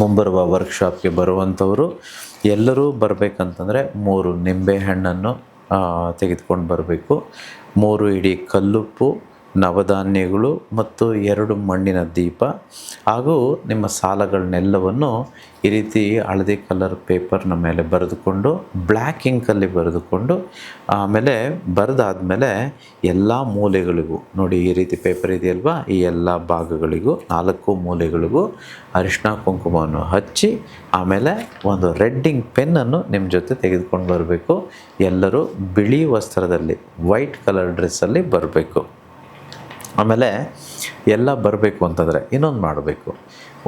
ಮುಂಬರುವ ವರ್ಕ್ಶಾಪ್ಗೆ ಬರುವಂಥವರು ಎಲ್ಲರೂ ಬರಬೇಕಂತಂದರೆ 3 ನಿಂಬೆಹಣ್ಣನ್ನು ತೆಗೆದುಕೊಂಡು ಬರಬೇಕು. 3 ಇಡೀ ಕಲ್ಲುಪ್ಪು, ನವಧಾನ್ಯಗಳು ಮತ್ತು 2 ಮಣ್ಣಿನ ದೀಪ ಹಾಗೂ ನಿಮ್ಮ ಸಾಲಗಳನ್ನೆಲ್ಲವನ್ನು ಈ ರೀತಿ ಹಳದಿ ಕಲರ್ ಪೇಪರ್ನ ಮೇಲೆ ಬರೆದುಕೊಂಡು ಬ್ಲ್ಯಾಕ್ ಇಂಕಲ್ಲಿ ಬರೆದುಕೊಂಡು ಆಮೇಲೆ ಬರೆದಾದ್ಮೇಲೆ ಎಲ್ಲ ಮೂಲೆಗಳಿಗೂ ನೋಡಿ ಈ ರೀತಿ ಪೇಪರ್ ಇದೆಯಲ್ವಾ, ಈ ಎಲ್ಲ ಭಾಗಗಳಿಗೂ 4 ಮೂಲೆಗಳಿಗೂ ಅರಿಶಿನ ಕುಂಕುಮವನ್ನು ಹಚ್ಚಿ ಆಮೇಲೆ ಒಂದು ರೆಡ್ಡಿಂಗ್ ಪೆನ್ನನ್ನು ನಿಮ್ಮ ಜೊತೆ ತೆಗೆದುಕೊಂಡು ಬರಬೇಕು. ಎಲ್ಲರೂ ಬಿಳಿ ವಸ್ತ್ರದಲ್ಲಿ ವೈಟ್ ಕಲರ್ ಡ್ರೆಸ್ಸಲ್ಲಿ ಬರಬೇಕು. ಆಮೇಲೆ ಎಲ್ಲ ಬರಬೇಕು ಅಂತಂದರೆ ಇನ್ನೊಂದು ಮಾಡಬೇಕು.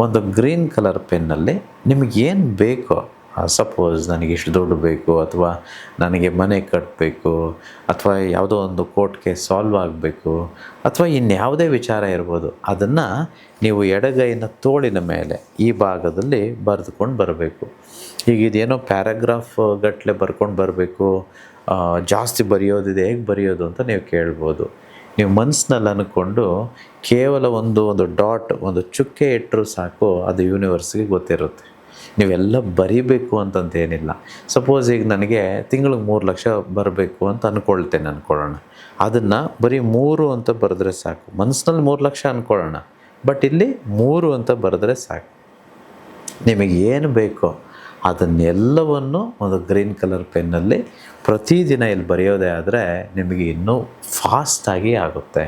ಒಂದು ಗ್ರೀನ್ ಕಲರ್ ಪೆನ್ನಲ್ಲಿ ನಿಮಗೇನು ಬೇಕೋ, ಸಪೋಸ್ ನನಗೆ ಇಷ್ಟು ದುಡ್ಡು ಬೇಕು, ಅಥವಾ ನನಗೆ ಮನೆ ಕಟ್ಟಬೇಕು, ಅಥವಾ ಯಾವುದೋ ಒಂದು ಕೋರ್ಟ್ ಕೇಸ್ ಸಾಲ್ವ್ ಆಗಬೇಕು, ಅಥವಾ ಇನ್ಯಾವುದೇ ವಿಚಾರ ಇರ್ಬೋದು, ಅದನ್ನು ನೀವು ಎಡಗೈನ ತೋಳಿನ ಮೇಲೆ ಈ ಭಾಗದಲ್ಲಿ ಬರೆದುಕೊಂಡು ಬರಬೇಕು. ಈಗ ಇದೇನೋ ಪ್ಯಾರಾಗ್ರಾಫ್ ಗಟ್ಟಲೆ ಬರ್ಕೊಂಡು ಬರಬೇಕು, ಜಾಸ್ತಿ ಬರೆಯೋದಿದೆ, ಹೇಗೆ ಬರೆಯೋದು ಅಂತ ನೀವು ಕೇಳ್ಬೋದು. ನೀವು ಮನಸ್ಸಿನಲ್ಲಿ ಅಂದ್ಕೊಂಡು ಕೇವಲ ಒಂದು ಡಾಟ್, ಒಂದು ಚುಕ್ಕೆ ಇಟ್ಟರೂ ಸಾಕು, ಅದು ಯೂನಿವರ್ಸ್ಗೆ ಗೊತ್ತಿರುತ್ತೆ. ನೀವೆಲ್ಲ ಬರೀಬೇಕು ಅಂತಂತೇನಿಲ್ಲ. ಸಪೋಸ್ ಈಗ ನನಗೆ ತಿಂಗಳಿಗೆ 3 ಲಕ್ಷ ಬರಬೇಕು ಅಂತ ಅಂದ್ಕೊಳ್ಳೋಣ. ಅದನ್ನು ಬರೀ 3 ಅಂತ ಬರೆದ್ರೆ ಸಾಕು. ಮನಸ್ಸಿನಲ್ಲಿ 3 ಲಕ್ಷ ಅಂದ್ಕೊಳ್ಳೋಣ, ಬಟ್ ಇಲ್ಲಿ 3 ಅಂತ ಬರೆದ್ರೆ ಸಾಕು. ನಿಮಗೆ ಏನು ಬೇಕೋ ಅದನ್ನೆಲ್ಲವನ್ನು ಒಂದು ಗ್ರೀನ್ ಕಲರ್ ಪೆನ್ನಲ್ಲಿ ಪ್ರತಿದಿನ ಇಲ್ಲಿ ಬರೆಯೋದೇ ಆದರೆ ನಿಮಗೆ ಇನ್ನೂ ಫಾಸ್ಟಾಗಿ ಆಗುತ್ತೆ.